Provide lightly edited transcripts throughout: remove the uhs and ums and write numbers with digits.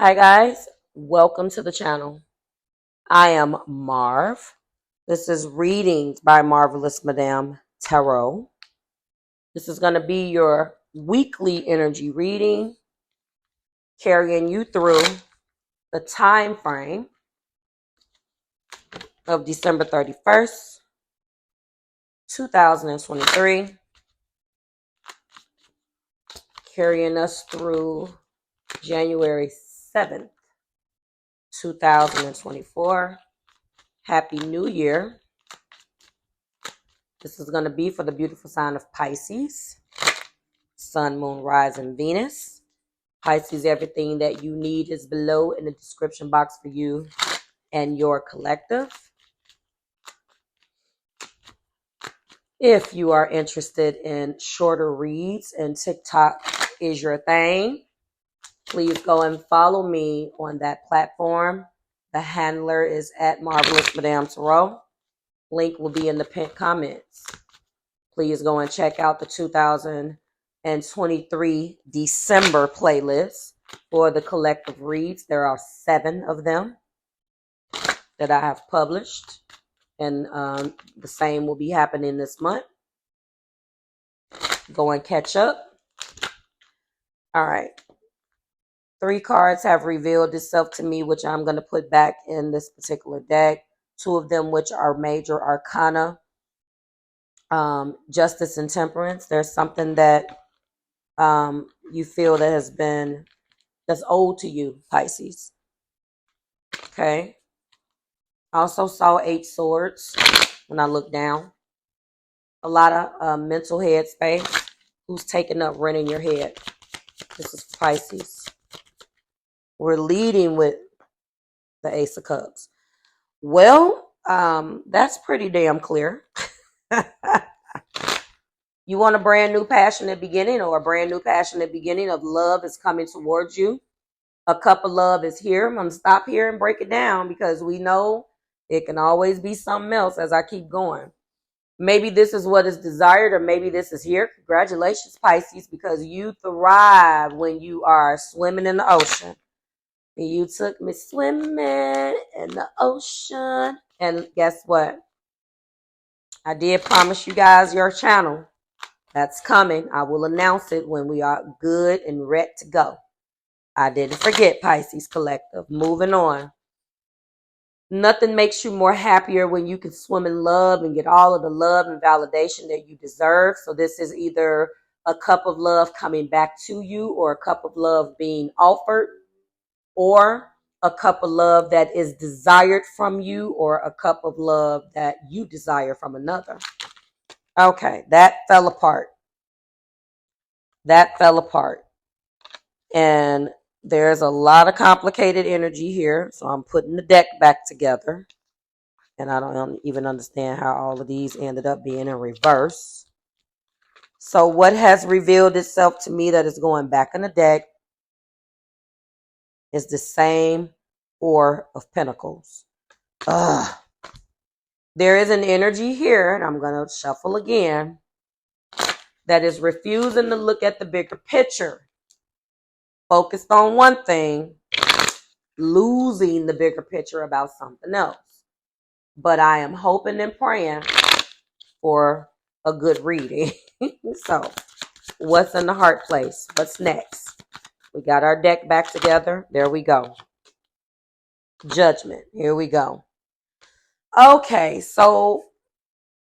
Hi guys, welcome to the channel. I am Marv. This is Readings by Marvelous Madame Tarot. This is going to be your weekly energy reading, carrying you through the time frame of December 31st, 2023, carrying us through January 7th, 2024. Happy New Year. This is going to be for the beautiful sign of Pisces, Sun, Moon, Rising, Venus. Pisces, everything that you need is below in the description box for you and your collective. If you are interested in shorter reads and TikTok is your thing, please go and follow me on that platform. The handler is at Marvelous Madame Tarot. Link will be in the pinned comments. Please go and check out the 2023 December playlist for the collective reads. There are 7 of them that I have published, and the same will be happening this month. Go and catch up. All right. 3 cards have revealed itself to me, which I'm going to put back in this particular deck. 2 of them, which are major arcana, justice and temperance. There's something that you feel that that's owed to you, Pisces. Okay. I also saw 8 swords when I looked down. A lot of mental head space. Who's taking up rent in your head? This is Pisces. We're leading with the Ace of Cups. Well, that's pretty damn clear. You want a brand new passionate beginning, or a brand new passionate beginning of love is coming towards you. A cup of love is here. I'm going to stop here and break it down because we know it can always be something else as I keep going. Maybe this is what is desired, or maybe this is here. Congratulations, Pisces, because you thrive when you are swimming in the ocean. You took me swimming in the ocean. And guess what? I did promise you guys your channel. That's coming. I will announce it when we are good and ready to go. I didn't forget, Pisces Collective. Moving on. Nothing makes you more happier when you can swim in love and get all of the love and validation that you deserve. So this is either a cup of love coming back to you, or a cup of love being offered, or a cup of love that is desired from you, or a cup of love that you desire from another. Okay, that fell apart. That fell apart. And there's a lot of complicated energy here. So I'm putting the deck back together. And I don't even understand how all of these ended up being in reverse. So what has revealed itself to me that is going back in the deck is the same 4 of Pentacles. There is an energy here, and I'm going to shuffle again, that is refusing to look at the bigger picture. Focused on one thing, losing the bigger picture about something else. But I am hoping and praying for a good reading. So, what's in the heart place? What's next? We got our deck back together. There we go. Judgment. Here we go. Okay, so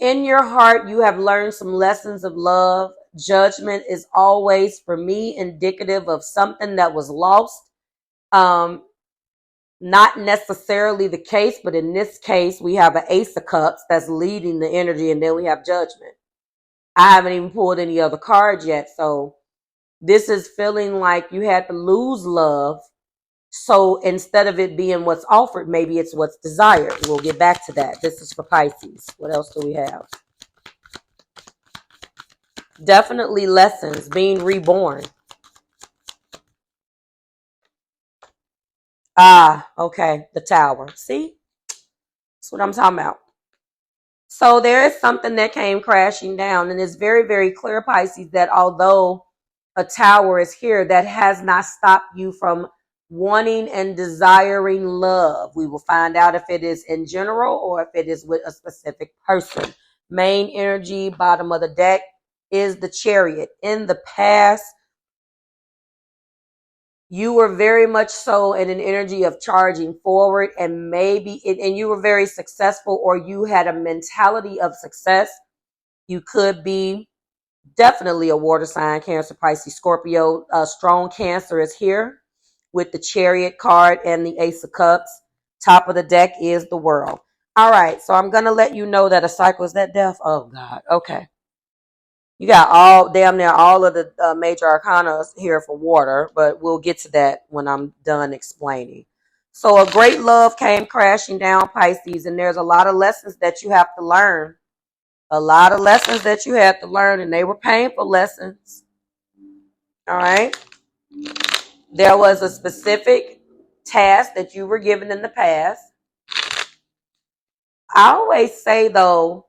in your heart, you have learned some lessons of love. Judgment is always, for me, indicative of something that was lost. Not necessarily the case, but in this case, we have an Ace of Cups that's leading the energy, and then we have Judgment. I haven't even pulled any other cards yet, so this is feeling like you had to lose love. So instead of it being what's offered, maybe it's what's desired. We'll get back to that. This is for Pisces. What else do we have? Definitely lessons, being reborn. Okay, the Tower. See? That's what I'm talking about. So there is something that came crashing down, and it's very, very clear, Pisces, that although a tower is here, that has not stopped you from wanting and desiring love. We will find out if it is in general or if it is with a specific person. Main energy, bottom of the deck, is the Chariot. In the past, you were very much so in an energy of charging forward, and and you were very successful, or you had a mentality of success. You could be definitely a water sign, Cancer, Pisces, Scorpio. Strong Cancer is here with the Chariot card and the Ace of Cups. Top of the deck is the World. All right, so I'm going to let you know that a cycle is that death. Oh, God. Okay. You got damn near all of the major arcana here for water, but we'll get to that when I'm done explaining. So a great love came crashing down, Pisces, and there's a lot of lessons that you have to learn. A lot of lessons that you had to learn, and they were painful lessons. All right. There was a specific task that you were given in the past. I always say, though,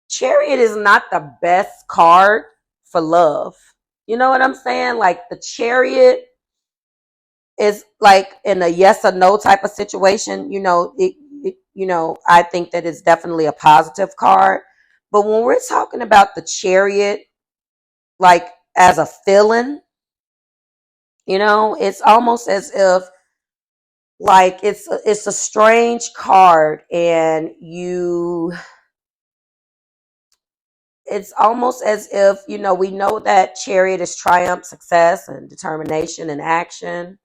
Chariot is not the best card for love. You know what I'm saying? Like, the Chariot is like in a yes or no type of situation. I think that it's definitely a positive card. But when we're talking about the Chariot, like as a feeling, it's almost as if like it's a strange card, and it's almost as if, we know that Chariot is triumph, success, and determination and action.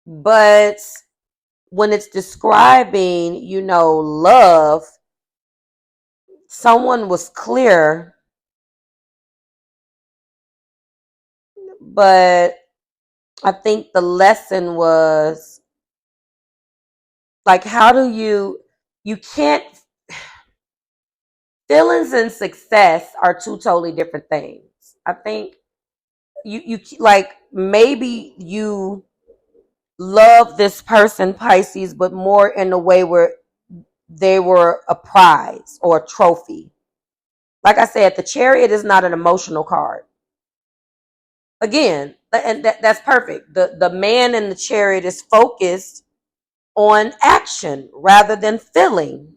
But when it's describing, love, someone was clear, but I think the lesson was like, how do you can't, feelings and success are two totally different things. I think you like, maybe you love this person, Pisces, but more in a way where they were a prize or a trophy. Like I said, the Chariot is not an emotional card. Again, and that's perfect. The man in the Chariot is focused on action rather than feeling.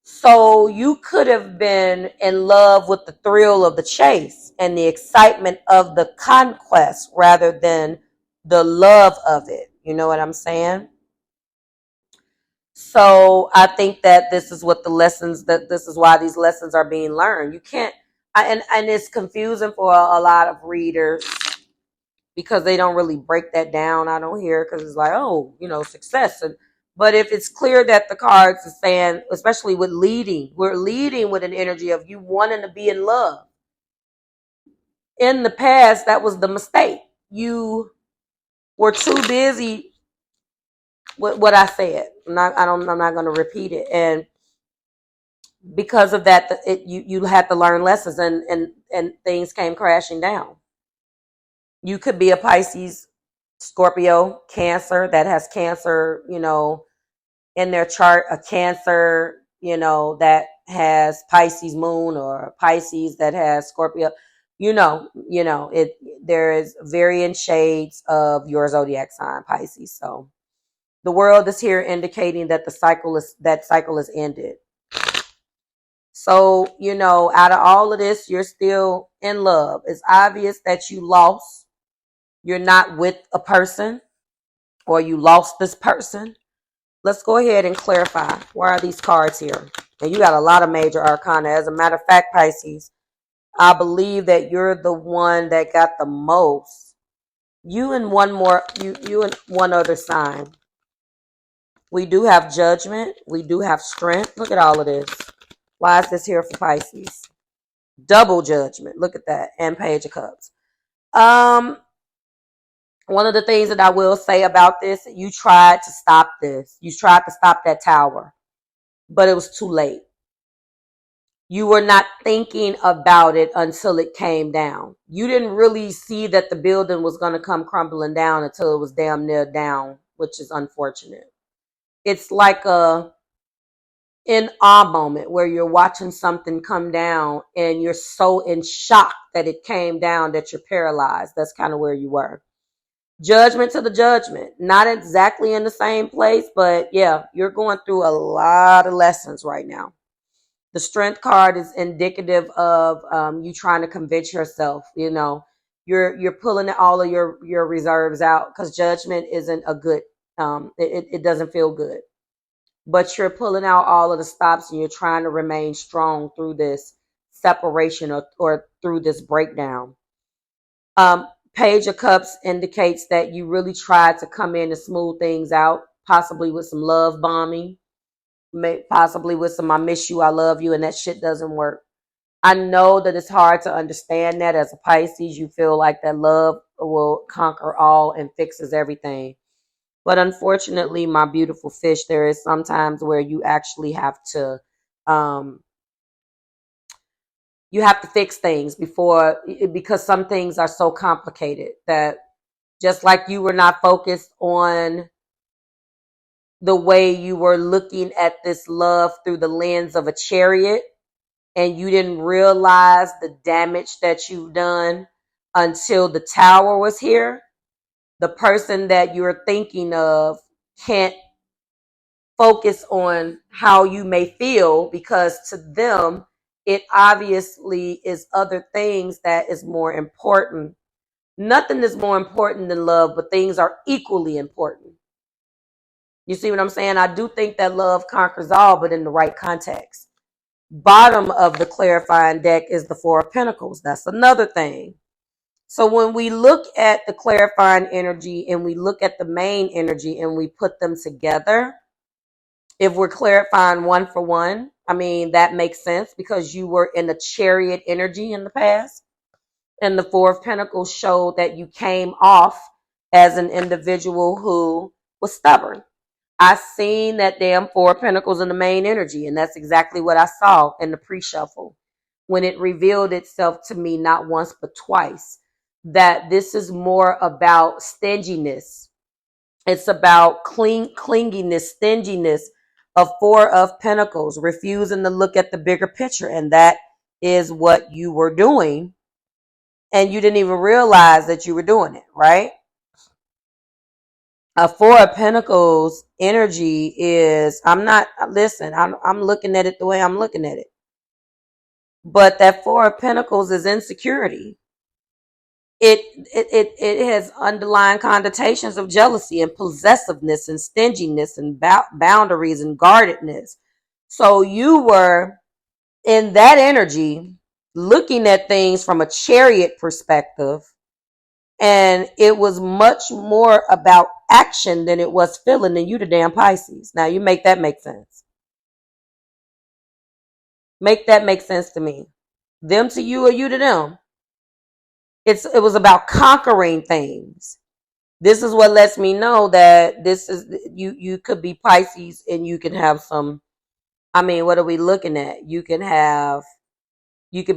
So you could have been in love with the thrill of the chase and the excitement of the conquest rather than the love of it. You know what I'm saying? So I think that this is why these lessons are being learned. You can't, and it's confusing for a lot of readers because they don't really break that down. I don't hear, because it's like, oh, success. But if it's clear that the cards are saying, especially with we're leading with an energy of you wanting to be in love. In the past, that was the mistake. You were too busy with what I said. I'm not going to repeat it. And because of that, you had to learn lessons, and things came crashing down. You could be a Pisces, Scorpio, Cancer that has Cancer, in their chart, a Cancer, that has Pisces moon, or a Pisces that has Scorpio. There is varying shades of your zodiac sign, Pisces. So the world is here indicating that that cycle is ended. So, out of all of this, you're still in love. It's obvious that you lost. You're not with a person, or you lost this person. Let's go ahead and clarify. Why are these cards here? And you got a lot of major arcana. As a matter of fact, Pisces, I believe that you're the one that got the most. You and one other sign. We do have Judgment. We do have Strength. Look at all of this. Why is this here for Pisces? Double Judgment. Look at that. And Page of Cups. One of the things that I will say about this, you tried to stop this. You tried to stop that tower, but it was too late. You were not thinking about it until it came down. You didn't really see that the building was going to come crumbling down until it was damn near down, which is unfortunate. It's like a in awe moment where you're watching something come down and you're so in shock that it came down that you're paralyzed. That's kind of where you were. Judgment to the judgment. Not exactly in the same place, but yeah, you're going through a lot of lessons right now. The strength card is indicative of you trying to convince yourself, you're pulling all of your reserves out, because judgment isn't a good, it doesn't feel good. But you're pulling out all of the stops and you're trying to remain strong through this separation, or through this breakdown. Page of Cups indicates that you really tried to come in and smooth things out, possibly with some love bombing, possibly with some I miss you, I love you, and that shit doesn't work. I know that it's hard to understand that as a Pisces. You feel like that love will conquer all and fixes everything. But unfortunately, my beautiful fish, there is sometimes where you actually have to fix things because some things are so complicated that, just like you were not focused on the way you were looking at this love through the lens of a chariot, and you didn't realize the damage that you've done until the Tower was here. The person that you're thinking of can't focus on how you may feel, because to them, it obviously is other things that is more important. Nothing is more important than love, but things are equally important. You see what I'm saying? I do think that love conquers all, but in the right context. Bottom of the clarifying deck is the Four of Pentacles. That's another thing. So when we look at the clarifying energy and we look at the main energy and we put them together, if we're clarifying one for one, I mean, that makes sense because you were in a chariot energy in the past. And the Four of Pentacles showed that you came off as an individual who was stubborn. I seen that damn Four of Pentacles in the main energy, and that's exactly what I saw in the pre-shuffle when it revealed itself to me not once but twice, that this is more about stinginess. It's about clinginess, stinginess of Four of Pentacles, refusing to look at the bigger picture, and that is what you were doing, and you didn't even realize that you were doing it, right? A Four of Pentacles energy is, I'm looking at it the way I'm looking at it. But that Four of Pentacles is insecurity. It has underlying connotations of jealousy and possessiveness and stinginess and boundaries and guardedness. So you were in that energy looking at things from a chariot perspective, and it was much more about action than it was feeling, and you the damn Pisces. Now you make that make sense. Make that make sense to me. Them to you or you to them. It was about conquering things. This is what lets me know that this is you could be Pisces and you can have some, I mean, what are we looking at? You could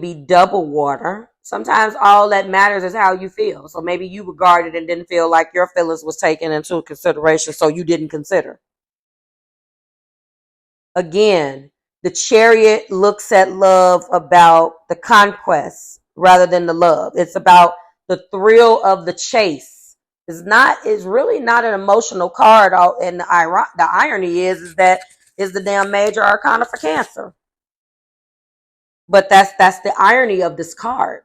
be double water. Sometimes all that matters is how you feel. So maybe you regarded and didn't feel like your feelings was taken into consideration, so you didn't consider. Again, the Chariot looks at love about the conquest rather than the love. It's about the thrill of the chase. It's really not an emotional card. And the irony is that is the damn major arcana for Cancer. But that's the irony of this card.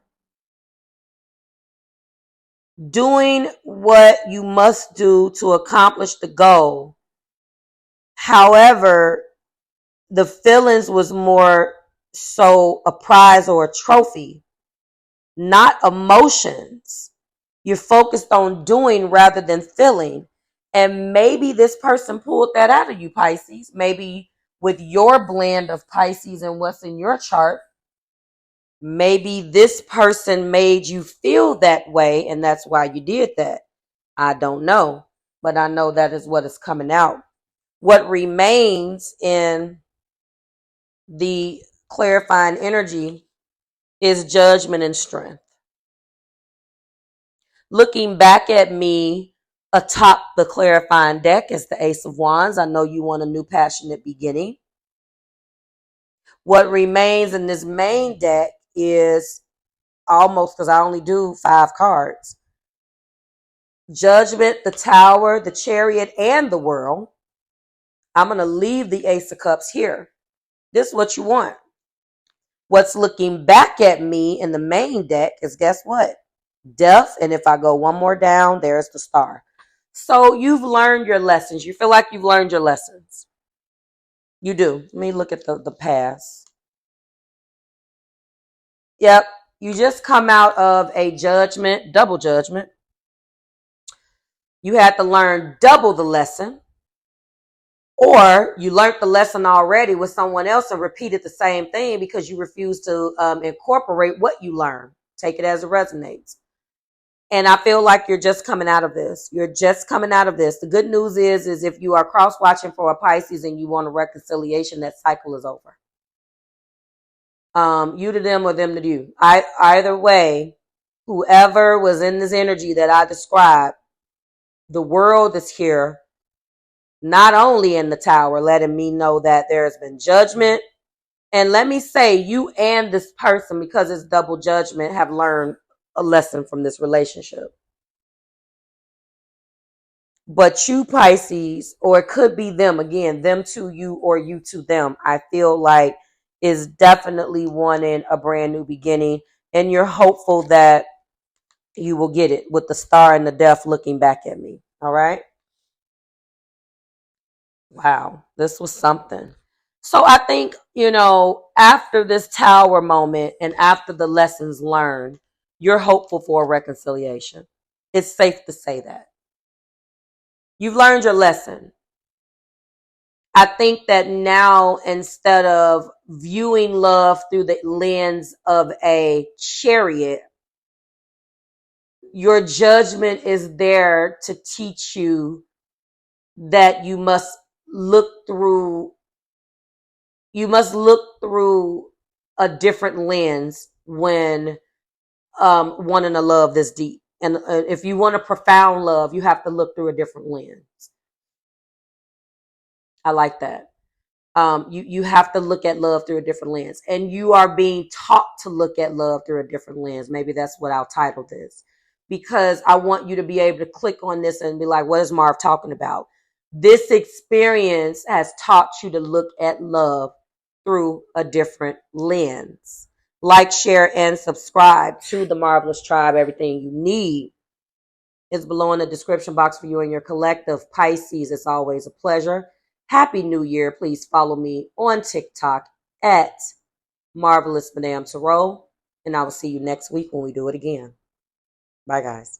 Doing what you must do to accomplish the goal. However, the feelings was more so a prize or a trophy, not emotions. You're focused on doing rather than feeling. And maybe this person pulled that out of you, Pisces. Maybe with your blend of Pisces and what's in your chart, maybe this person made you feel that way, and that's why you did that. I don't know, but I know that is what is coming out. What remains in the clarifying energy is judgment and strength. Looking back at me atop the clarifying deck is the Ace of Wands. I know you want a new passionate beginning. What remains in this main deck is almost, because I only do 5 cards, Judgment, the Tower, the Chariot, and the World. I'm going to leave the Ace of Cups here. This is what you want. What's looking back at me in the main deck is, guess what? Death. And if I go one more down, there's the Star. So you've learned your lessons. You feel like you've learned your lessons. You do. Let me look at the past. Yep. You just come out of a judgment, double judgment. You had to learn double the lesson. Or you learned the lesson already with someone else and repeated the same thing because you refused to incorporate what you learned. Take it as it resonates. And I feel like you're just coming out of this. You're just coming out of this. The good news is if you are cross-watching for a Pisces and you want a reconciliation, that cycle is over. You to them or them to you. Either way, whoever was in this energy that I described, the world is here, not only in the Tower, letting me know that there's been judgment. And let me say, you and this person, because it's double judgment, have learned a lesson from this relationship. But you, Pisces, or it could be them, again, them to you or you to them, I feel like is definitely wanting a brand new beginning. And you're hopeful that you will get it with the Star and the Death looking back at me. All right. Wow. This was something. So I think, after this Tower moment and after the lessons learned, you're hopeful for a reconciliation. It's safe to say that. You've learned your lesson. I think that now, instead of viewing love through the lens of a chariot, your judgment is there to teach you that you must look through a different lens when wanting a love this deep. And if you want a profound love, you have to look through a different lens. I like that. You have to look at love through a different lens. And you are being taught to look at love through a different lens. Maybe that's what I'll title this. Because I want you to be able to click on this and be like, what is Marv talking about? This experience has taught you to look at love through a different lens. Like, share, and subscribe to the Marvelous Tribe. Everything you need is below in the description box for you and your collective. Pisces, it's always a pleasure. Happy New Year. Please follow me on TikTok at Marvelous Madame Tarot. And I will see you next week when we do it again. Bye, guys.